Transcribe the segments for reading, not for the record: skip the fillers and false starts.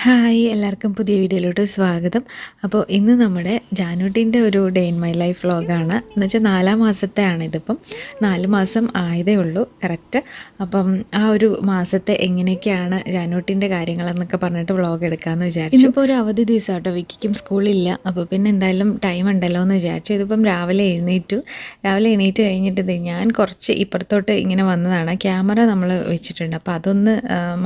Hi എല്ലാവർക്കും പുതിയ വീഡിയോയിലോട്ട് സ്വാഗതം. അപ്പോൾ ഇന്ന് നമ്മുടെ ജാനുട്ടീൻ്റെ ഒരു ഡേ ഇൻ മൈ ലൈഫ് വ്ളോഗാണ്. എന്ന് വെച്ചാൽ 4-ാം മാസത്തെയാണ് ഇതിപ്പം. 4 മാസം ആയതേ ഉള്ളൂ കറക്റ്റ്. അപ്പം ആ ഒരു മാസത്തെ എങ്ങനെയൊക്കെയാണ് ജാനുട്ടീൻ്റെ കാര്യങ്ങളെന്നൊക്കെ പറഞ്ഞിട്ട് വ്ളോഗ് എടുക്കാമെന്ന് വിചാരിച്ചു. ഇന്നിപ്പോൾ ഒരു അവധി ദിവസം കേട്ടോ, വിക്കിക്കും സ്കൂളില്ല. അപ്പോൾ പിന്നെ എന്തായാലും ടൈം ഉണ്ടല്ലോ എന്ന് വിചാരിച്ചു. ഇതിപ്പം രാവിലെ എണീറ്റ് കഴിഞ്ഞിട്ട് ഞാൻ കുറച്ച് ഇപ്പുറത്തോട്ട് ഇങ്ങനെ വന്നതാണ്. ക്യാമറ നമ്മൾ വെച്ചിട്ടുണ്ട്, അപ്പോൾ അതൊന്ന്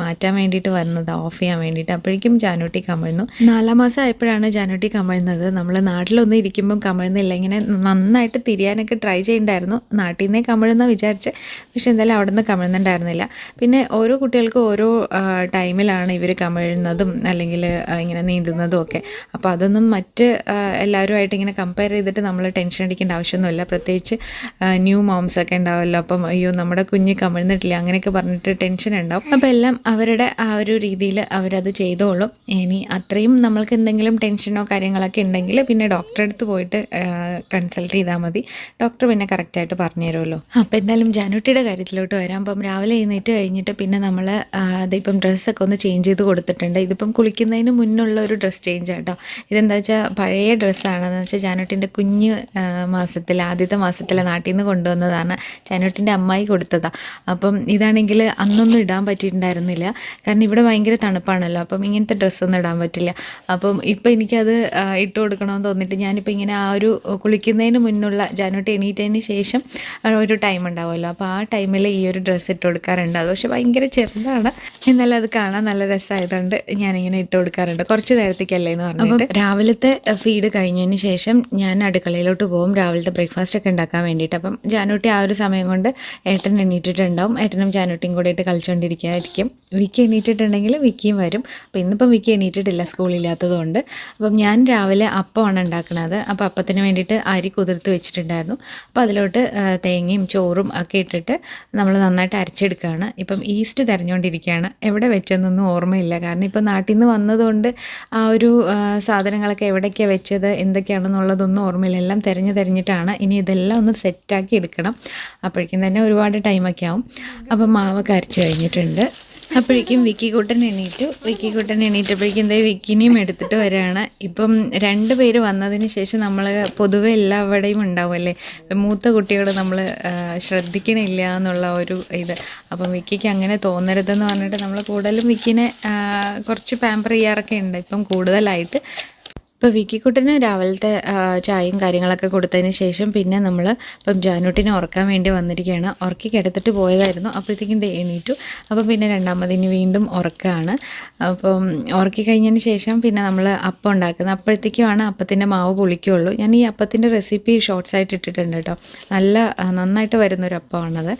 മാറ്റാൻ വേണ്ടിയിട്ട് വന്നത്, ഓഫ് ചെയ്യാൻ വേണ്ടിയിട്ട്. അപ്പോഴേക്കും ജാനുട്ടി കമിഴ്ന്നു. 4-ാം മാസം ആയപ്പോഴാണ് ജാനുട്ടി കമിഴ്ന്നത്. നമ്മൾ നാട്ടിലൊന്നും ഇരിക്കുമ്പം കമിഴ്ന്നില്ല. ഇങ്ങനെ നന്നായിട്ട് തിരിയാനൊക്കെ ട്രൈ ചെയ്യണ്ടായിരുന്നു. നാട്ടിൽ നിന്നേ കമിഴ്ന്ന വിചാരിച്ച്, പക്ഷെ എന്തായാലും അവിടെ നിന്ന് കമിഴ്ന്നുണ്ടായിരുന്നില്ല. പിന്നെ ഓരോ കുട്ടികൾക്കും ഓരോ ടൈമിലാണ് ഇവർ കമിഴുന്നതും അല്ലെങ്കിൽ ഇങ്ങനെ നീന്തുന്നതും ഒക്കെ. അപ്പോൾ അതൊന്നും മറ്റ് എല്ലാവരുമായിട്ട് ഇങ്ങനെ കമ്പയർ ചെയ്തിട്ട് നമ്മൾ ടെൻഷൻ അടിക്കേണ്ട ആവശ്യമൊന്നുമില്ല. പ്രത്യേകിച്ച് ന്യൂ മോംസ് ഒക്കെ ഉണ്ടാവുമല്ലോ. അപ്പം അയ്യോ നമ്മുടെ കുഞ്ഞ് കമിഴ്ന്നിട്ടില്ല അങ്ങനെയൊക്കെ പറഞ്ഞിട്ട് ടെൻഷൻ ഉണ്ടാവും. അപ്പോൾ എല്ലാം അവരുടെ ആ ഒരു രീതിയിൽ അവരത് ചെയ്തോളും. ഇനി അത്രയും നമ്മൾക്ക് എന്തെങ്കിലും ടെൻഷനോ കാര്യങ്ങളൊക്കെ ഉണ്ടെങ്കിൽ പിന്നെ ഡോക്ടറെ അടുത്ത് പോയിട്ട് കൺസൾട്ട് ചെയ്താൽ മതി. ഡോക്ടർ പിന്നെ കറക്റ്റായിട്ട് പറഞ്ഞു തരുമല്ലോ. അപ്പോൾ എന്തായാലും ജാനുട്ടിയുടെ കാര്യത്തിലോട്ട് വരാം. അപ്പം രാവിലെ എഴുന്നേറ്റ് കഴിഞ്ഞിട്ട് പിന്നെ നമ്മൾ അതിപ്പം ഡ്രസ്സൊക്കെ ഒന്ന് ചേഞ്ച് ചെയ്ത് കൊടുത്തിട്ടുണ്ട്. ഇതിപ്പം കുളിക്കുന്നതിന് മുന്നുള്ള ഒരു ഡ്രസ്സ് ചേഞ്ച് കേട്ടോ. ഇതെന്താ വെച്ചാൽ പഴയ ഡ്രസ്സാണെന്ന് വെച്ചാൽ ജാനുട്ടിൻ്റെ കുഞ്ഞ് ആദ്യത്തെ മാസത്തിലെ നാട്ടിൽ നിന്ന് കൊണ്ടുവന്നതാണ്. ജാനുട്ടിൻ്റെ അമ്മായി കൊടുത്തതാണ്. അപ്പം ഇതാണെങ്കിൽ അന്നൊന്നും ഇടാൻ പറ്റിയിട്ടുണ്ടായിരുന്നില്ല, കാരണം ഇവിടെ ഭയങ്കര തണുപ്പാണല്ലോ. അപ്പം ഇങ്ങനത്തെ ഡ്രസ്സൊന്നും ഇടാൻ പറ്റില്ല. അപ്പം ഇപ്പം എനിക്കത് ഇട്ട് കൊടുക്കണമെന്ന് തോന്നിയിട്ട് ഞാനിപ്പോൾ ഇങ്ങനെ ആ ഒരു കുളിക്കുന്നതിന് മുന്നുള്ള ജാനുട്ടി എണീറ്റതിന് ശേഷം ഒരു ടൈം ഉണ്ടാവുമല്ലോ, അപ്പോൾ ആ ടൈമിൽ ഈ ഒരു ഡ്രസ്സ് ഇട്ട് കൊടുക്കാറുണ്ട്. അത് പക്ഷേ ഭയങ്കര ചെറുതാണ്, എന്നാലും അത് കാണാൻ നല്ല രസമായതുകൊണ്ട് ഞാനിങ്ങനെ ഇട്ട് കൊടുക്കാറുണ്ട്. കുറച്ച് നേരത്തേക്കല്ലേ എന്ന് പറഞ്ഞിട്ട്. രാവിലത്തെ ഫീഡ് കഴിഞ്ഞതിന് ശേഷം ഞാൻ അടുക്കളയിലോട്ട് പോകും രാവിലത്തെ ബ്രേക്ക്ഫാസ്റ്റ് ഒക്കെ ഉണ്ടാക്കാൻ വേണ്ടിയിട്ട്. അപ്പം ജാനുട്ടി ആ ഒരു സമയം കൊണ്ട് ഏട്ടൻ എണീറ്റിട്ടുണ്ടാവും. ഏട്ടനും ജാനുട്ടിയും കൂടിയിട്ട് കളിച്ചുകൊണ്ടിരിക്കുകയായിരിക്കും. വിക്കി എണീറ്റിട്ടുണ്ടെങ്കിൽ വിക്കിയും വരും. അപ്പോൾ ഇന്നിപ്പം വിക്കി എണീറ്റിട്ടില്ല സ്കൂളില്ലാത്തതുകൊണ്ട്. അപ്പം ഞാൻ രാവിലെ അപ്പമാണ് ഉണ്ടാക്കുന്നത്. അപ്പോൾ അപ്പത്തിന് വേണ്ടിയിട്ട് അരി കുതിർത്ത് വെച്ചിട്ടുണ്ടായിരുന്നു. അപ്പോൾ അതിലോട്ട് തേങ്ങയും ചോറും ഒക്കെ ഇട്ടിട്ട് നമ്മൾ നന്നായിട്ട് അരച്ചെടുക്കുകയാണ്. ഇപ്പം ഈസ്റ്റ് തിരഞ്ഞുകൊണ്ടിരിക്കുകയാണ്. എവിടെ വെച്ചതെന്നൊന്നും ഓർമ്മയില്ല, കാരണം ഇപ്പം നാട്ടിൽ നിന്ന് വന്നതുകൊണ്ട് ആ ഒരു സാധനങ്ങളൊക്കെ എവിടേക്കാണ് വെച്ചത് എന്തൊക്കെയാണെന്നുള്ളതൊന്നും ഓർമ്മയില്ല. എല്ലാം തിരഞ്ഞിട്ടാണ്. ഇനി ഇതെല്ലാം ഒന്ന് സെറ്റാക്കി എടുക്കണം. അപ്പോഴേക്കും തന്നെ ഒരുപാട് ടൈമൊക്കെ ആവും. അപ്പം മാവൊക്കെ അരച്ച് കഴിഞ്ഞിട്ടുണ്ട്. അപ്പോഴേക്കും വിക്കിക്കുട്ടൻ എണീറ്റപ്പോഴേക്കും എന്താ വിക്കിനെയും എടുത്തിട്ട് വരികയാണ്. ഇപ്പം 2 പേര് വന്നതിന് ശേഷം നമ്മൾ പൊതുവെ എല്ലാവിടെയും ഉണ്ടാവുമല്ലേ, മൂത്ത കുട്ടികൾ നമ്മൾ ശ്രദ്ധിക്കണില്ല എന്നുള്ള ഒരു ഇത്. അപ്പം വിക്കിക്ക് അങ്ങനെ തോന്നരുതെന്ന് പറഞ്ഞിട്ട് നമ്മൾ കൂടുതലും വിക്കിനെ കുറച്ച് പാമ്പർ ചെയ്യാറൊക്കെ ഉണ്ട് ഇപ്പം കൂടുതലായിട്ട്. ഇപ്പോൾ വിക്കിക്കുട്ടന് രാവിലത്തെ ചായയും കാര്യങ്ങളൊക്കെ കൊടുത്തതിന് ശേഷം പിന്നെ നമ്മൾ ഇപ്പം ജാനുട്ടിനെ ഉറക്കാൻ വേണ്ടി വന്നിരിക്കുകയാണ്. ഉറക്കി കിടത്തിട്ട് പോയതായിരുന്നു. അപ്പോഴത്തേക്കും എണീറ്റു. അപ്പം പിന്നെ രണ്ടാമതിന് വീണ്ടും ഉറക്കമാണ്. അപ്പം ഉറക്കി കഴിഞ്ഞതിന് ശേഷം പിന്നെ നമ്മൾ അപ്പം ഉണ്ടാക്കുന്നത്. അപ്പോഴത്തേക്കുമാണ് അപ്പത്തിൻ്റെ മാവ് പൊളിക്കുകയുള്ളൂ. ഞാൻ ഈ അപ്പത്തിൻ്റെ റെസിപ്പി ഷോർട്സ് ആയിട്ട് ഇട്ടിട്ടുണ്ട് കേട്ടോ. നന്നായിട്ട് വരുന്നൊരു അപ്പമാണത്.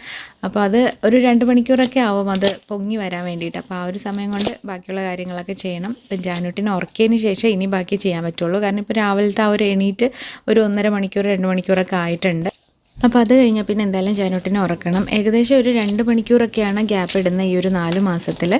അപ്പോൾ അത് ഒരു 2 മണിക്കൂറൊക്കെ ആവും അത് പൊങ്ങി വരാൻ വേണ്ടിയിട്ട്. അപ്പോൾ ആ ഒരു സമയം കൊണ്ട് ബാക്കിയുള്ള കാര്യങ്ങളൊക്കെ ചെയ്യണം. ഇപ്പം ജാനുട്ടിനെ ഉറക്കിയതിന് ശേഷം ഇനി ബാക്കി ചെയ്യാൻ പറ്റുള്ളൂ, കാരണം ഇപ്പോൾ രാവിലത്തെ ആ ഒരു എണീറ്റ് ഒരു 1.5 മണിക്കൂർ 2 മണിക്കൂറൊക്കെ ആയിട്ടുണ്ട്. അപ്പോൾ അത് കഴിഞ്ഞാൽ പിന്നെ എന്തായാലും ജാനുട്ടിനെ ഉറക്കണം. ഏകദേശം ഒരു 2 മണിക്കൂറൊക്കെയാണ് ഗ്യാപ്പ് ഇടുന്ന ഈ ഒരു 4 മാസത്തിൽ.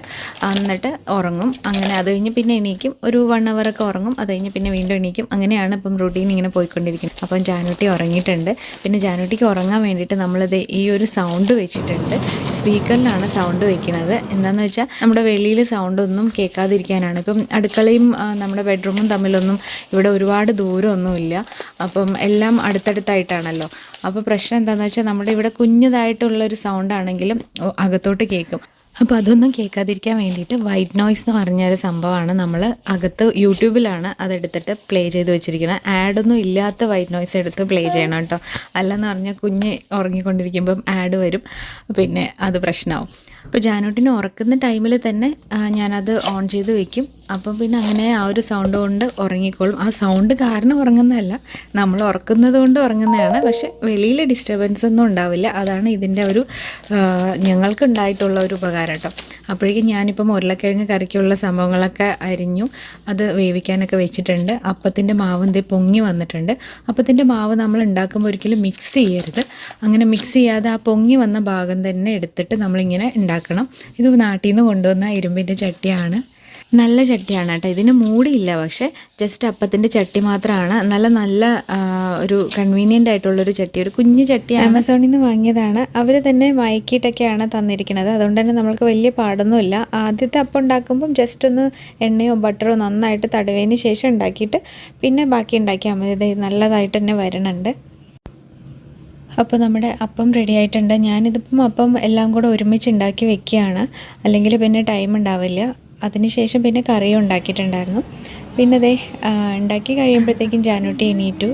എന്നിട്ട് ഉറങ്ങും. അങ്ങനെ അത് കഴിഞ്ഞ് പിന്നെ എണീക്കും, ഒരു 1 അവറൊക്കെ ഉറങ്ങും. അത് കഴിഞ്ഞ് പിന്നെ വീണ്ടും എണീക്കും. അങ്ങനെയാണ് ഇപ്പം റൂട്ടീൻ ഇങ്ങനെ പോയിക്കൊണ്ടിരിക്കുന്നത്. അപ്പം ജാനുട്ടി ഉറങ്ങിയിട്ടുണ്ട്. പിന്നെ ജാനുട്ടിക്ക് ഉറങ്ങാൻ വേണ്ടിയിട്ട് നമ്മളിത് ഈ ഒരു സൗണ്ട് വെച്ചിട്ടുണ്ട്. സ്പീക്കറിലാണ് സൗണ്ട് വെക്കുന്നത്. എന്താണെന്ന് വെച്ചാൽ നമ്മുടെ വെളിയിൽ സൗണ്ടൊന്നും കേൾക്കാതിരിക്കാനാണ്. ഇപ്പം അടുക്കളയും നമ്മുടെ ബെഡ്റൂമും തമ്മിലൊന്നും ഇവിടെ ഒരുപാട് ദൂരമൊന്നുമില്ല. അപ്പം എല്ലാം അടുത്തടുത്തായിട്ടാണല്ലോ. അപ്പോൾ പ്രശ്നം എന്താണെന്ന് വെച്ചാൽ നമ്മുടെ ഇവിടെ കുഞ്ഞതായിട്ടുള്ളൊരു സൗണ്ട് ആണെങ്കിലും അകത്തോട്ട് കേൾക്കും. അപ്പോൾ അതൊന്നും കേൾക്കാതിരിക്കാൻ വേണ്ടിയിട്ട് വൈറ്റ് നോയ്സ് എന്ന് പറഞ്ഞൊരു സംഭവമാണ് നമ്മൾ അകത്ത് യൂട്യൂബിലാണ് അതെടുത്തിട്ട് പ്ലേ ചെയ്ത് വെച്ചിരിക്കുന്നത്. ആഡൊന്നും ഇല്ലാത്ത വൈറ്റ് നോയ്സ് എടുത്ത് പ്ലേ ചെയ്യണം കേട്ടോ. അല്ലെന്ന് പറഞ്ഞാൽ കുഞ്ഞ് ഉറങ്ങിക്കൊണ്ടിരിക്കുമ്പം ആഡ് വരും, പിന്നെ അത് പ്രശ്നമാവും. അപ്പോൾ ജാനുട്ടിനെ ഉറക്കുന്ന ടൈമിൽ തന്നെ ഞാനത് ഓൺ ചെയ്ത് വെക്കും. അപ്പം പിന്നെ അങ്ങനെ ആ ഒരു സൗണ്ട് കൊണ്ട് ഉറങ്ങിക്കോളും. ആ സൗണ്ട് കാരണം ഉറങ്ങുന്നതല്ല, നമ്മൾ ഉറക്കുന്നത് കൊണ്ട് ഉറങ്ങുന്നതാണ്. പക്ഷെ വെളിയിൽ ഡിസ്റ്റർബൻസ് ഒന്നും ഉണ്ടാവില്ല. അതാണ് ഇതിൻ്റെ ഒരു ഞങ്ങൾക്കുണ്ടായിട്ടുള്ള ഒരു ഉപകാരം കേട്ടോ. അപ്പോഴേക്കും ഞാനിപ്പം ഉരുളക്കിഴങ്ങ് കറിക്കുള്ള സംഭവങ്ങളൊക്കെ അരിഞ്ഞു, അത് വേവിക്കാനൊക്കെ വെച്ചിട്ടുണ്ട്. അപ്പത്തിൻ്റെ മാവ് എന്തേ പൊങ്ങി വന്നിട്ടുണ്ട്. അപ്പത്തിൻ്റെ മാവ് നമ്മൾ ഉണ്ടാക്കുമ്പോൾ ഒരിക്കലും മിക്സ് ചെയ്യരുത്. അങ്ങനെ മിക്സ് ചെയ്യാതെ ആ പൊങ്ങി വന്ന ഭാഗം തന്നെ എടുത്തിട്ട് നമ്മളിങ്ങനെ ഉണ്ടാക്കണം. ഇത് നാട്ടിൽ നിന്ന് കൊണ്ടുവന്ന ഇരുമ്പിൻ്റെ ചട്ടിയാണ്. നല്ല ചട്ടിയാണ് കേട്ടോ. ഇതിന് മൂടിയില്ല, പക്ഷേ ജസ്റ്റ് അപ്പത്തിൻ്റെ ചട്ടി മാത്രമാണ്. നല്ല ഒരു കൺവീനിയൻ്റ് ആയിട്ടുള്ളൊരു ചട്ടി, ഒരു കുഞ്ഞു ചട്ടി ആമസോണിൽ നിന്ന് വാങ്ങിയതാണ്. അവർ തന്നെ മയക്കിയിട്ടൊക്കെയാണ് തന്നിരിക്കുന്നത്. അതുകൊണ്ട് തന്നെ നമ്മൾക്ക് വലിയ പാടൊന്നുമില്ല. ആദ്യത്തെ അപ്പം ഉണ്ടാക്കുമ്പം ജസ്റ്റ് ഒന്ന് എണ്ണയോ ബട്ടറോ നന്നായിട്ട് തടവിയതിന് ശേഷം ഉണ്ടാക്കിയിട്ട് പിന്നെ ബാക്കി ഉണ്ടാക്കിയാൽ മതി. നല്ലതായിട്ട് തന്നെ വരണുണ്ട്. അപ്പോൾ നമ്മുടെ അപ്പം റെഡി ആയിട്ടുണ്ട്. ഞാനിതിപ്പം അപ്പം എല്ലാം കൂടെ ഒരുമിച്ച് ഉണ്ടാക്കി വെക്കുകയാണ്, അല്ലെങ്കിൽ പിന്നെ ടൈം ഉണ്ടാവില്ല. അതിനുശേഷം പിന്നെ കറിയും ഉണ്ടാക്കിയിട്ടുണ്ടായിരുന്നു. പിന്നെ അതേ ഉണ്ടാക്കി കഴിയുമ്പോഴത്തേക്കും ജാനൂട്ടി എണീറ്റു.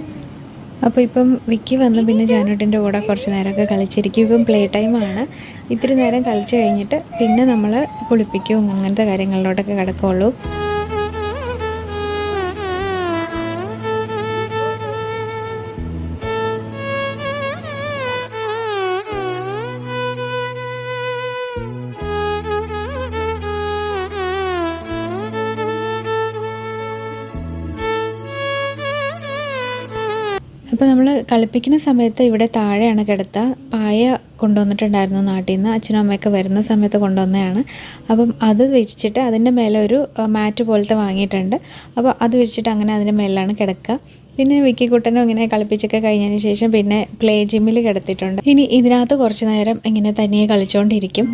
അപ്പോൾ ഇപ്പം വിക്കി വന്ന് പിന്നെ ജാനൂട്ടിൻ്റെ കൂടെ കുറച്ച് നേരമൊക്കെ കളിച്ചിരിക്കും. ഇപ്പം പ്ലേ ടൈമാണ്. ഇത്തിരി നേരം കളിച്ച് കഴിഞ്ഞിട്ട് പിന്നെ നമ്മൾ കുളിപ്പിക്കും, അങ്ങനത്തെ കാര്യങ്ങളിലോട്ടൊക്കെ കിടക്കുകയുള്ളൂ. അപ്പോൾ നമ്മൾ കളിപ്പിക്കുന്ന സമയത്ത് ഇവിടെ താഴെയാണ് കിടത്തുക. പായ കൊണ്ടുവന്നിട്ടുണ്ടായിരുന്നു നാട്ടിൽ നിന്ന്. അച്ഛനും അമ്മയൊക്കെ വരുന്ന സമയത്ത് കൊണ്ടുവന്നതാണ്. അപ്പം അത് വിരിച്ചിട്ട് അതിൻ്റെ മേലെ ഒരു മാറ്റ് പോലത്തെ വാങ്ങിയിട്ടുണ്ട്. അപ്പോൾ അത് വിരിച്ചിട്ട് അങ്ങനെ അതിൻ്റെ മേലാണ് കിടക്കുക. പിന്നെ വിക്കിക്കുട്ടനും ഇങ്ങനെ കളിപ്പിച്ചൊക്കെ കഴിഞ്ഞതിന് ശേഷം പിന്നെ പ്ലേ ജിമ്മിൽ കിടത്തിയിട്ടുണ്ട്. ഇനി ഇതിനകത്ത് കുറച്ച് നേരം ഇങ്ങനെ തനിയെ കളിച്ചുകൊണ്ടിരിക്കും.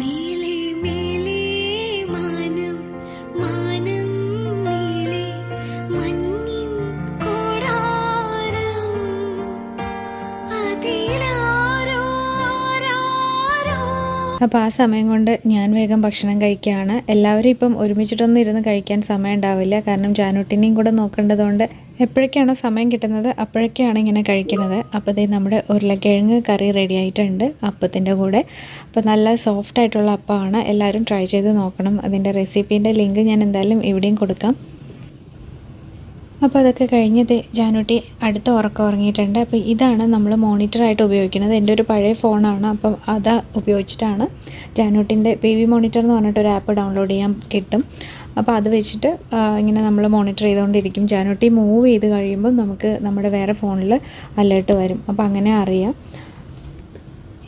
അപ്പോൾ ആ സമയം കൊണ്ട് ഞാൻ വേഗം ഭക്ഷണം കഴിക്കുകയാണ്. എല്ലാവരും ഇപ്പം ഒരുമിച്ചിട്ടൊന്നും ഇരുന്ന് കഴിക്കാൻ സമയം ഉണ്ടാവില്ല, കാരണം ജാനൂട്ടിനെയും കൂടെ നോക്കേണ്ടതുകൊണ്ട് എപ്പോഴൊക്കെയാണോ സമയം കിട്ടുന്നത് അപ്പോഴൊക്കെയാണ് ഇങ്ങനെ കഴിക്കുന്നത്. അപ്പോൾ ദേ നമ്മുടെ ഉരുളക്കിഴങ്ങ് കറി റെഡി ആയിട്ടുണ്ട് അപ്പത്തിൻ്റെ കൂടെ. അപ്പോൾ നല്ല സോഫ്റ്റ് ആയിട്ടുള്ള അപ്പമാണ്. എല്ലാവരും ട്രൈ ചെയ്ത് നോക്കണം. അതിൻ്റെ റെസിപ്പീൻ്റെ ലിങ്ക് ഞാൻ എന്തായാലും ഇവിടെയും കൊടുക്കാം. അപ്പോൾ അതൊക്കെ കഴിഞ്ഞ് ജാനൂട്ടി അടുത്ത ഉറക്കം ഉറങ്ങിയിട്ടുണ്ട്. അപ്പോൾ ഇതാണ് നമ്മൾ മോണിറ്ററായിട്ട് ഉപയോഗിക്കുന്നത്. എൻ്റെ ഒരു പഴയ ഫോണാണ്. അപ്പം അത് ഉപയോഗിച്ചിട്ടാണ് ജാനൂട്ടിൻ്റെ ബേബി മോണിറ്റർ എന്ന് പറഞ്ഞിട്ടൊരു ആപ്പ് ഡൗൺലോഡ് ചെയ്യാൻ കിട്ടും. അപ്പോൾ അത് വെച്ചിട്ട് ഇങ്ങനെ നമ്മൾ മോണിറ്റർ ചെയ്തുകൊണ്ടിരിക്കും. ജാനൂട്ടി മൂവ് ചെയ്ത് കഴിയുമ്പോൾ നമുക്ക് നമ്മുടെ വേറെ ഫോണിൽ അലേർട്ട് വരും. അപ്പോൾ അങ്ങനെ അറിയാം.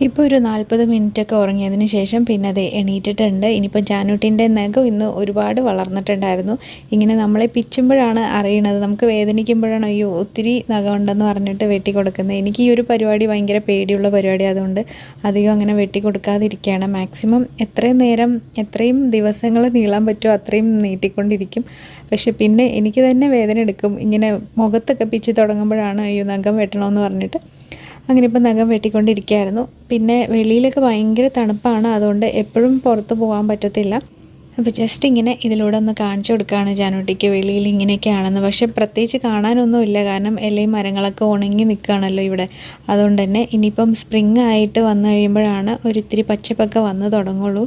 ഇപ്പോൾ ഒരു 40 മിനിറ്റൊക്കെ ഉറങ്ങിയതിന് ശേഷം പിന്നെ അത് എണീറ്റിട്ടുണ്ട്. ഇനിയിപ്പോൾ ജാനൂട്ടിൻ്റെ നഖം ഇന്ന് ഒരുപാട് വളർന്നിട്ടുണ്ടായിരുന്നു. ഇങ്ങനെ നമ്മളെ പിച്ചുമ്പോഴാണ് അറിയണത്. നമുക്ക് വേദനിക്കുമ്പോഴാണ് അയ്യോ ഒത്തിരി നഖം ഉണ്ടെന്ന് പറഞ്ഞിട്ട് വെട്ടി കൊടുക്കുന്നത്. എനിക്ക് ഈ ഒരു പരിപാടി ഭയങ്കര പേടിയുള്ള പരിപാടി, അതുകൊണ്ട് അധികം അങ്ങനെ വെട്ടി കൊടുക്കാതിരിക്കുകയാണ്. മാക്സിമം എത്രയും ദിവസങ്ങൾ നീളാൻ പറ്റുമോ അത്രയും നീട്ടിക്കൊണ്ടിരിക്കും. പക്ഷെ പിന്നെ എനിക്ക് തന്നെ വേദന എടുക്കും. ഇങ്ങനെ മുഖത്തൊക്കെ പിച്ച് തുടങ്ങുമ്പോഴാണ് അയ്യോ നഖം വെട്ടണമെന്ന് പറഞ്ഞിട്ട് അങ്ങനെ ഇപ്പം നഖം വെട്ടിക്കൊണ്ടിരിക്കുകയായിരുന്നു. പിന്നെ വെളിയിലൊക്കെ ഭയങ്കര തണുപ്പാണ്, അതുകൊണ്ട് എപ്പോഴും പുറത്ത് പോകാൻ പറ്റത്തില്ല. അപ്പോൾ ജസ്റ്റ് ഇങ്ങനെ ഇതിലൂടെ ഒന്ന് കാണിച്ചു കൊടുക്കുകയാണ് ജാനൂട്ടിക്ക് വെളിയിൽ ഇങ്ങനെയൊക്കെയാണെന്ന്. പക്ഷേ പ്രത്യേകിച്ച് കാണാനൊന്നുമില്ല, കാരണം ഇലയും മരങ്ങളൊക്കെ ഉണങ്ങി നിൽക്കുകയാണല്ലോ ഇവിടെ. അതുകൊണ്ട് തന്നെ ഇനിയിപ്പം സ്പ്രിങ് ആയിട്ട് വന്നു കഴിയുമ്പോഴാണ് ഒരിത്തിരി പച്ചപ്പൊക്കെ വന്ന് തുടങ്ങുള്ളൂ.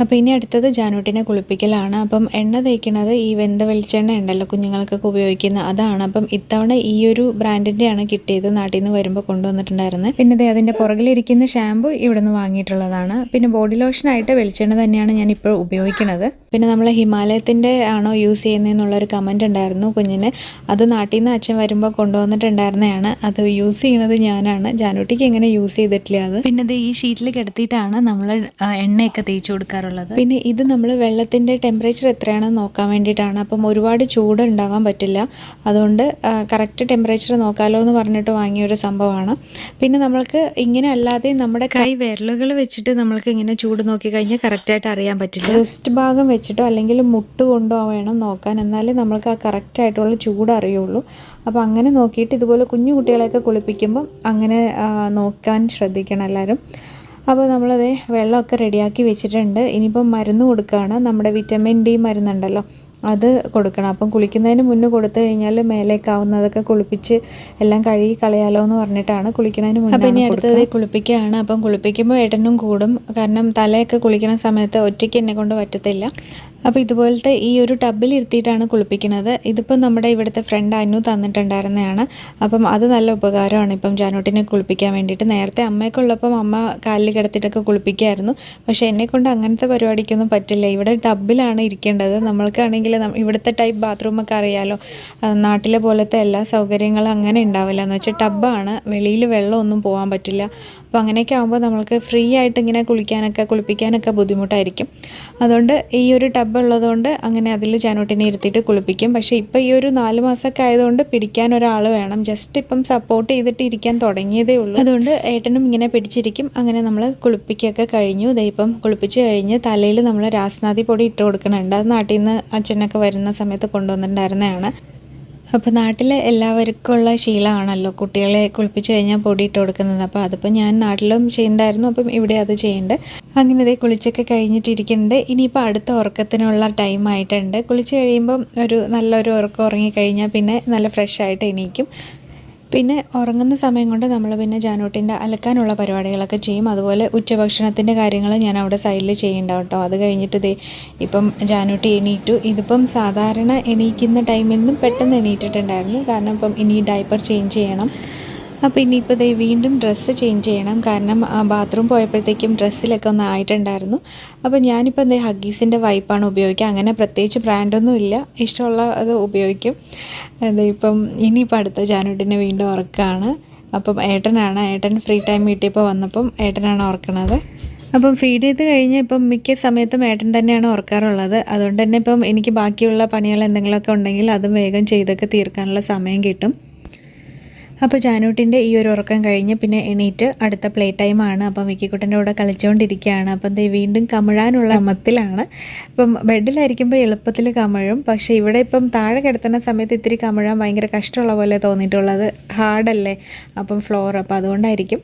അപ്പോൾ ഇനി അടുത്തത് ജാനൂട്ടിനെ കുളിപ്പിക്കലാണ്. അപ്പം എണ്ണ തേക്കുന്നത് ഈ വെന്ത വെളിച്ചെണ്ണ ഉണ്ടല്ലോ കുഞ്ഞുങ്ങൾക്കൊക്കെ ഉപയോഗിക്കുന്ന, അതാണ്. അപ്പം ഇത്തവണ ഈ ഒരു ബ്രാൻഡിൻ്റെയാണ് കിട്ടിയത്, നാട്ടിൽ നിന്ന് വരുമ്പോൾ കൊണ്ടുവന്നിട്ടുണ്ടായിരുന്നത്. പിന്നെ അതിൻ്റെ പുറകിലിരിക്കുന്ന ഷാമ്പു ഇവിടെ നിന്ന് വാങ്ങിയിട്ടുള്ളതാണ്. പിന്നെ ബോഡി ലോഷനായിട്ട് വെളിച്ചെണ്ണ തന്നെയാണ് ഞാൻ ഇപ്പോൾ ഉപയോഗിക്കുന്നത്. പിന്നെ നമ്മൾ ഹിമാലയത്തിൻ്റെ ആണോ യൂസ് ചെയ്യുന്നതെന്നുള്ളൊരു കമൻറ്റ് ഉണ്ടായിരുന്നു കുഞ്ഞിന്. അത് നാട്ടിൽ നിന്ന് അച്ഛൻ വരുമ്പോൾ കൊണ്ടുവന്നിട്ടുണ്ടായിരുന്നതാണ്. അത് യൂസ് ചെയ്യുന്നത് ഞാനാണ്. ജാനൂട്ടിക്ക് എങ്ങനെ യൂസ് ചെയ്തിട്ടില്ല അത്. പിന്നെ ഇത് ഈ ഷീറ്റിൽ കിടത്തിയിട്ടാണ് നമ്മൾ എണ്ണയൊക്കെ തേച്ച് കൊടുക്കാറുള്ളത്. പിന്നെ ഇത് നമ്മൾ വെള്ളത്തിൻ്റെ ടെമ്പറേച്ചർ എത്രയാണെന്ന് നോക്കാൻ വേണ്ടിയിട്ടാണ്. അപ്പം ഒരുപാട് ചൂട് ഉണ്ടാവാൻ പറ്റില്ല, അതുകൊണ്ട് കറക്റ്റ് ടെമ്പറേച്ചർ നോക്കാമല്ലോ എന്ന് പറഞ്ഞിട്ട് വാങ്ങിയൊരു സംഭവമാണ്. പിന്നെ നമ്മൾക്ക് ഇങ്ങനെ അല്ലാതെ നമ്മുടെ കൈ വിരലുകൾ വെച്ചിട്ട് നമ്മൾക്ക് ഇങ്ങനെ ചൂട് നോക്കി കഴിഞ്ഞാൽ കറക്റ്റായിട്ട് അറിയാൻ പറ്റില്ല. റിസ്റ്റ് ഭാഗം വെച്ചിട്ടോ അല്ലെങ്കിൽ മുട്ട് കൊണ്ടോ വേണം നോക്കാൻ, എന്നാലേ നമ്മൾക്ക് ആ കറക്റ്റായിട്ടുള്ള ചൂട് അറിയുള്ളൂ. അപ്പോൾ അങ്ങനെ നോക്കിയിട്ട് ഇതുപോലെ കുഞ്ഞു കുട്ടികളെയൊക്കെ കുളിപ്പിക്കുമ്പം അങ്ങനെ നോക്കാൻ ശ്രദ്ധിക്കണം എല്ലാവരും. അപ്പോൾ നമ്മളത് വെള്ളമൊക്കെ റെഡിയാക്കി വെച്ചിട്ടുണ്ട്. ഇനിയിപ്പം മരുന്ന് കൊടുക്കുകയാണ്. നമ്മുടെ വിറ്റമിൻ ഡി മരുന്നുണ്ടല്ലോ അത് കൊടുക്കണം. അപ്പം കുളിക്കുന്നതിന് മുന്നേ കൊടുത്തു കഴിഞ്ഞാൽ മേലേക്കാവുന്നതൊക്കെ കുളിപ്പിച്ച് എല്ലാം കഴുകി കളയാലോ എന്ന് പറഞ്ഞിട്ടാണ് കുളിക്കുന്നതിന് മുന്നേ. അപ്പം ഇനി അടുത്തത് കുളിപ്പിക്കുകയാണ്. അപ്പം കുളിപ്പിക്കുമ്പോൾ ഏട്ടനും കൂടും, കാരണം തലയൊക്കെ കുളിക്കുന്ന സമയത്ത് ഒറ്റയ്ക്ക് എന്നെ കൊണ്ട് പറ്റത്തില്ല. അപ്പോൾ ഇതുപോലത്തെ ഈ ഒരു ടബിലിരുത്തിയിട്ടാണ് കുളിപ്പിക്കുന്നത്. ഇതിപ്പം നമ്മുടെ ഇവിടുത്തെ ഫ്രണ്ട് അനു തന്നിട്ടുണ്ടായിരുന്നതാണ്. അപ്പം അത് നല്ല ഉപകാരമാണ് ഇപ്പം ജാനൂട്ടിനെ കുളിപ്പിക്കാൻ വേണ്ടിയിട്ട്. നേരത്തെ അമ്മയൊക്കെ ഉള്ളപ്പം അമ്മ കാലിൽ കിടത്തിയിട്ടൊക്കെ കുളിപ്പിക്കുമായിരുന്നു. പക്ഷേ എന്നെക്കൊണ്ട് അങ്ങനത്തെ പരിപാടിക്കൊന്നും പറ്റില്ല. ഇവിടെ ടബിലാണ് ഇരിക്കേണ്ടത്. നമ്മൾക്കാണെങ്കിൽ ആണെങ്കിൽ ഇവിടുത്തെ ടൈപ്പ് ബാത്റൂമൊക്കെ അറിയാലോ, നാട്ടിലെ പോലത്തെ എല്ലാ സൗകര്യങ്ങളും അങ്ങനെ ഉണ്ടാവില്ല. എന്ന് വെച്ചാൽ ടബ്ബാണ്, വെളിയിൽ വെള്ളമൊന്നും പോകാൻ പറ്റില്ല. അപ്പോൾ അങ്ങനെയൊക്കെ ആകുമ്പോൾ നമ്മൾക്ക് ഫ്രീ ആയിട്ട് ഇങ്ങനെ കുളിപ്പിക്കാനൊക്കെ ബുദ്ധിമുട്ടായിരിക്കും. അതുകൊണ്ട് ഈ ഒരു ടബ്ബ് ഉള്ളതുകൊണ്ട് അങ്ങനെ അതിൽ ജാനൂട്ടിനെ ഇരുത്തിയിട്ട് കുളിപ്പിക്കും. പക്ഷേ ഇപ്പോൾ ഈ ഒരു 4 മാസമൊക്കെ ആയതുകൊണ്ട് പിടിക്കാൻ ഒരാൾ വേണം. ജസ്റ്റ് ഇപ്പം സപ്പോർട്ട് ചെയ്തിട്ട് ഇരിക്കാൻ തുടങ്ങിയതേ ഉള്ളൂ. അതുകൊണ്ട് ഏട്ടനും ഇങ്ങനെ പിടിച്ചിരിക്കും. അങ്ങനെ നമ്മൾ കുളിപ്പിക്കുകയൊക്കെ കഴിഞ്ഞു. ഇപ്പം കുളിപ്പിച്ച് കഴിഞ്ഞ് തലയിൽ നമ്മൾ രാസ്നാദി പൊടി ഇട്ട് കൊടുക്കണുണ്ട്. അത് നാട്ടിൽ നിന്ന് അച്ഛനൊക്കെ വരുന്ന സമയത്ത് കൊണ്ടുവന്നിട്ടുണ്ടായിരുന്നതാണ്. അപ്പോൾ നാട്ടിലെ എല്ലാവർക്കും ഉള്ള ശീലമാണല്ലോ കുട്ടികളെ കുളിപ്പിച്ച് കഴിഞ്ഞാൽ പൊടി ഇട്ട് കൊടുക്കുന്നത്. അപ്പോൾ അതിപ്പോൾ ഞാൻ നാട്ടിലും ചെയ്യുന്നുണ്ടായിരുന്നു, അപ്പം ഇവിടെ അത് ചെയ്യുന്നുണ്ട്. അങ്ങനെ ഇതേ കുളിച്ചൊക്കെ കഴിഞ്ഞിട്ടിരിക്കുന്നുണ്ട്. ഇനിയിപ്പോൾ അടുത്ത ഉറക്കത്തിനുള്ള ടൈം ആയിട്ടുണ്ട്. കുളിച്ച് കഴിയുമ്പം നല്ലൊരു ഉറക്കം ഉറങ്ങിക്കഴിഞ്ഞാൽ പിന്നെ നല്ല ഫ്രഷ് ആയിട്ട് എണീക്കും. പിന്നെ ഉറങ്ങുന്ന സമയം കൊണ്ട് നമ്മൾ പിന്നെ ജാനൂട്ടിൻ്റെ അലക്കാനുള്ള പരിപാടികളൊക്കെ ചെയ്യും. അതുപോലെ ഉച്ചഭക്ഷണത്തിൻ്റെ കാര്യങ്ങൾ ഞാൻ അവിടെ സൈഡിൽ ചെയ്യുന്നുണ്ടാവും കേട്ടോ. അത് കഴിഞ്ഞിട്ട് ഇപ്പം ജാനൂട്ടി എണീറ്റു. ഇതിപ്പം സാധാരണ എണീക്കുന്ന ടൈമിൽ നിന്നും പെട്ടെന്ന് എണീറ്റിട്ടുണ്ടായിരുന്നു. കാരണം ഇപ്പം ഇനി ഡയപ്പർ ചേഞ്ച് ചെയ്യണം. അപ്പോൾ ഇനിയിപ്പോൾ വീണ്ടും ഡ്രസ്സ് ചേഞ്ച് ചെയ്യണം. കാരണം ബാത്റൂം പോയപ്പോഴത്തേക്കും ഡ്രസ്സിലൊക്കെ ഒന്ന് ആയിട്ടുണ്ടായിരുന്നു. അപ്പോൾ ഞാനിപ്പോൾ ഹഗ്ഗീസിൻ്റെ വൈപ്പാണ് ഉപയോഗിക്കുക. അങ്ങനെ പ്രത്യേകിച്ച് ബ്രാൻഡൊന്നും ഇല്ല, ഇഷ്ടമുള്ള അത് ഉപയോഗിക്കും. ഇപ്പം ഇനിയിപ്പോൾ അടുത്ത ജാനൂട്ടിനെ വീണ്ടും ഉറക്കമാണ്. അപ്പം ഏട്ടൻ ഫ്രീ ടൈം കിട്ടിയപ്പോൾ വന്നപ്പം ഏട്ടനാണ് ഉറക്കണത്. അപ്പം ഫീഡ് ചെയ്ത് കഴിഞ്ഞ് ഇപ്പം മിക്ക സമയത്തും ഏട്ടൻ തന്നെയാണ് ഉറക്കാറുള്ളത്. അതുകൊണ്ട് തന്നെ ഇപ്പം എനിക്ക് ബാക്കിയുള്ള പണികൾ എന്തെങ്കിലുമൊക്കെ ഉണ്ടെങ്കിൽ അതും വേഗം ചെയ്തൊക്കെ തീർക്കാനുള്ള സമയം കിട്ടും. അപ്പോൾ ജാനൂട്ടിൻ്റെ ഈ ഒരു ഉറക്കം കഴിഞ്ഞ് പിന്നെ എണീറ്റ് അടുത്ത പ്ലേ ടൈമാണ്. അപ്പം വിക്കിക്കുട്ടൻ്റെ കൂടെ കളിച്ചുകൊണ്ടിരിക്കുകയാണ്. അപ്പം വീണ്ടും കമിഴാനുള്ള ശ്രമത്തിലാണ്. ഇപ്പം ബെഡിലായിരിക്കുമ്പോൾ എളുപ്പത്തിൽ കമിഴും. പക്ഷേ ഇവിടെ ഇപ്പം താഴെ കിടത്തുന്ന സമയത്ത് ഇത്തിരി കമിഴാൻ ഭയങ്കര കഷ്ടമുള്ള പോലെ തോന്നിയിട്ടുള്ളത്. ഹാർഡല്ലേ അപ്പം ഫ്ലോർ, അപ്പോൾ അതുകൊണ്ടായിരിക്കും.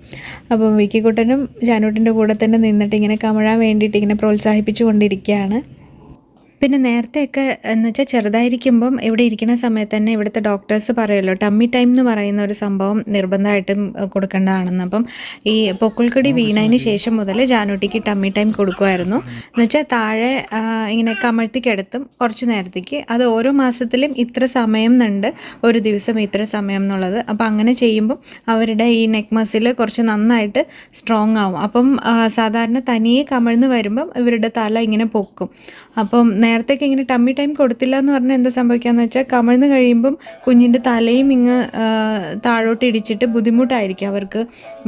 അപ്പം വിക്കിക്കുട്ടനും ജാനൂട്ടിൻ്റെ കൂടെ തന്നെ നിന്നിട്ട് ഇങ്ങനെ കമിഴാൻ വേണ്ടിയിട്ട് ഇങ്ങനെ പ്രോത്സാഹിപ്പിച്ചു കൊണ്ടിരിക്കുകയാണ്. പിന്നെ നേരത്തെയൊക്കെ എന്ന് വെച്ചാൽ ചെറുതായിരിക്കുമ്പം ഇവിടെ ഇരിക്കുന്ന സമയത്ത് തന്നെ ഇവിടുത്തെ ഡോക്ടേഴ്സ് പറയുമല്ലോ, ടമ്മി ടൈം എന്ന് പറയുന്ന ഒരു സംഭവം നിർബന്ധമായിട്ടും കൊടുക്കേണ്ടതാണെന്ന്. അപ്പം ഈ പൊക്കിൾക്കൊടി വീണതിന് ശേഷം മുതൽ ജാനൂട്ടിക്ക് ടമ്മി ടൈം കൊടുക്കുമായിരുന്നു. എന്ന് വെച്ചാൽ താഴെ ഇങ്ങനെ കമഴ്ത്തി കിടത്തും കുറച്ച് നേരത്തേക്ക്. അത് ഓരോ മാസത്തിലും ഇത്ര സമയം എന്നുണ്ട്, ഒരു ദിവസം ഇത്ര സമയം എന്നുള്ളത്. അപ്പം അങ്ങനെ ചെയ്യുമ്പം അവരുടെ ഈ നെക്ക് മസിൽ കുറച്ച് നന്നായിട്ട് സ്ട്രോങ് ആവും. അപ്പം സാധാരണ തനിയെ കമിഴ്ന്ന് വരുമ്പം ഇവരുടെ തല ഇങ്ങനെ പൊക്കും. അപ്പം നേരത്തേക്ക് ഇങ്ങനെ ടമ്മി ടൈം കൊടുത്തില്ല എന്ന് പറഞ്ഞാൽ എന്താ സംഭവിക്കാന്ന് വെച്ചാൽ കമിഴ്ന്ന് കഴിയുമ്പം കുഞ്ഞിൻ്റെ തലയും താഴോട്ട് ഇടിച്ചിട്ട് ബുദ്ധിമുട്ടായിരിക്കും. അവർക്ക്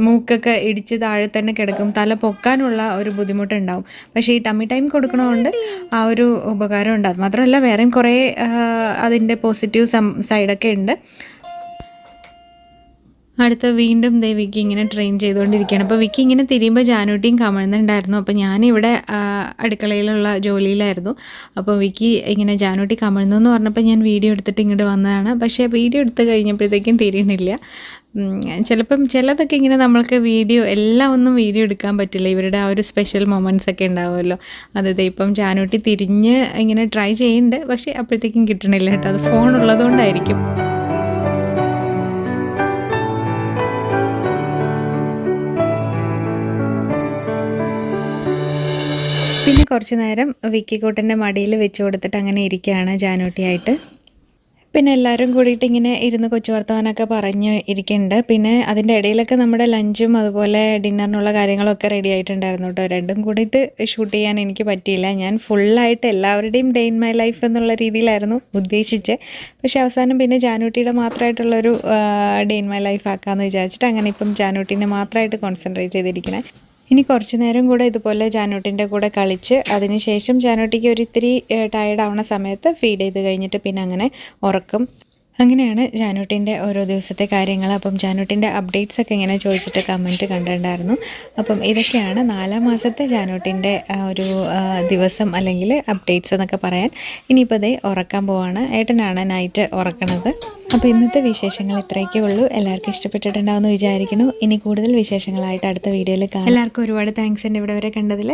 മൂക്കൊക്കെ ഇടിച്ച് താഴെ തന്നെ കിടക്കും, തല പൊക്കാനുള്ള ഒരു ബുദ്ധിമുട്ടുണ്ടാവും. പക്ഷേ ഈ ടമ്മി ടൈം കൊടുക്കണതുകൊണ്ട് ആ ഒരു ഉപകാരം ഉണ്ട്. അത് മാത്രമല്ല വേറെയും കുറേ അതിൻ്റെ പോസിറ്റീവ് സൈഡൊക്കെ ഉണ്ട്. അടുത്ത വീണ്ടും വിക്കി ഇങ്ങനെ ട്രെയിൻ ചെയ്തുകൊണ്ടിരിക്കുകയാണ്. അപ്പോൾ വിക്കി ഇങ്ങനെ തിരിയുമ്പോൾ ജാനൂട്ടിയും കമിഴ്ന്നുണ്ടായിരുന്നു. അപ്പോൾ ഞാനിവിടെ അടുക്കളയിലുള്ള ജോലിയിലായിരുന്നു. അപ്പോൾ വിക്കി ഇങ്ങനെ ജാനൂട്ടി കമിഴ്ന്നു എന്ന് പറഞ്ഞപ്പോൾ ഞാൻ വീഡിയോ എടുത്തിട്ട് ഇങ്ങോട്ട് വന്നതാണ്. പക്ഷേ വീഡിയോ എടുത്ത് കഴിഞ്ഞപ്പോഴത്തേക്കും തിരിയണില്ല. ചിലപ്പം ചിലതൊക്കെ ഇങ്ങനെ നമ്മൾക്ക് എല്ലാം ഒന്നും വീഡിയോ എടുക്കാൻ പറ്റില്ല. ഇവരുടെ ആ ഒരു സ്പെഷ്യൽ മൊമെൻറ്റ്സ് ഒക്കെ ഉണ്ടാവുമല്ലോ. അതായത് ഇപ്പം ജാനൂട്ടി തിരിഞ്ഞ് ഇങ്ങനെ ട്രൈ ചെയ്യുന്നുണ്ട്, പക്ഷേ അപ്പോഴത്തേക്കും കിട്ടണില്ല കേട്ടോ. അത് ഫോൺ ഉള്ളതുകൊണ്ടായിരിക്കും. പിന്നെ കുറച്ച് നേരം വിക്കിക്കൂട്ടൻ്റെ മടിയിൽ വെച്ച് കൊടുത്തിട്ട് അങ്ങനെ ഇരിക്കുകയാണ് ജാനൂട്ടിയായിട്ട്. പിന്നെ എല്ലാവരും കൂടിയിട്ട് ഇങ്ങനെ ഇരുന്ന് കൊച്ചു വർത്തമാനമൊക്കെ പറഞ്ഞ് ഇരിക്കുന്നുണ്ട്. പിന്നെ അതിൻ്റെ ഇടയിലൊക്കെ നമ്മുടെ ലഞ്ചും അതുപോലെ ഡിന്നറിനുള്ള കാര്യങ്ങളൊക്കെ റെഡി ആയിട്ടുണ്ടായിരുന്നു കേട്ടോ. രണ്ടും കൂടിയിട്ട് ഷൂട്ട് ചെയ്യാൻ എനിക്ക് പറ്റിയില്ല. ഞാൻ ഫുള്ളായിട്ട് എല്ലാവരുടെയും ഡേ ഇൻ മൈ ലൈഫ് എന്നുള്ള രീതിയിലായിരുന്നു ഉദ്ദേശിച്ചത്. പക്ഷേ അവസാനം പിന്നെ ജാനൂട്ടിയുടെ മാത്രമായിട്ടുള്ളൊരു ഡേ ഇൻ മൈ ലൈഫ് ആക്കാമെന്ന് വിചാരിച്ചിട്ട് അങ്ങനെ ഇപ്പം ജാനൂട്ടിനെ മാത്രമായിട്ട് കോൺസെൻട്രേറ്റ് ചെയ്തിരിക്കണേ. ഇനി കുറച്ച് നേരം കൂടെ ഇതുപോലെ ജാനൂട്ടിൻ്റെ കൂടെ കളിച്ച് അതിനുശേഷം ജാനൂട്ടിക്ക് ഇത്തിരി ടയേർഡ് ആവുന്ന സമയത്ത് ഫീഡ് ചെയ്ത് കഴിഞ്ഞിട്ട് പിന്നെ അങ്ങനെ ഉറക്കും. അങ്ങനെയാണ് ജാനൂട്ടിൻ്റെ ഓരോ ദിവസത്തെ കാര്യങ്ങൾ. അപ്പം ജാനൂട്ടിൻ്റെ അപ്ഡേറ്റ്സൊക്കെ ഇങ്ങനെ ചോദിച്ചിട്ട് കമൻറ്റ് കണ്ടിട്ടുണ്ടായിരുന്നു. അപ്പം ഇതൊക്കെയാണ് 4-ാം മാസത്തെ ജാനൂട്ടിൻ്റെ ഒരു ദിവസം അല്ലെങ്കിൽ അപ്ഡേറ്റ്സ് എന്നൊക്കെ പറയാൻ. ഇനിയിപ്പോൾ ഉറക്കാൻ പോവാണ്. ഏട്ടനാണ് നൈറ്റ് ഉറക്കണത്. അപ്പോൾ ഇന്നത്തെ വിശേഷങ്ങൾ ഇത്രയൊക്കെ ഉള്ളൂ. എല്ലാവർക്കും ഇഷ്ടപ്പെട്ടിട്ടുണ്ടാവുമെന്ന് വിചാരിക്കുന്നു. ഇനി കൂടുതൽ വിശേഷങ്ങളായിട്ട് അടുത്ത വീഡിയോയിൽ കാണാം. എല്ലാവർക്കും ഒരുപാട് താങ്ക്സ് ഉണ്ട് ഇവിടെ വരെ കണ്ടതിൽ.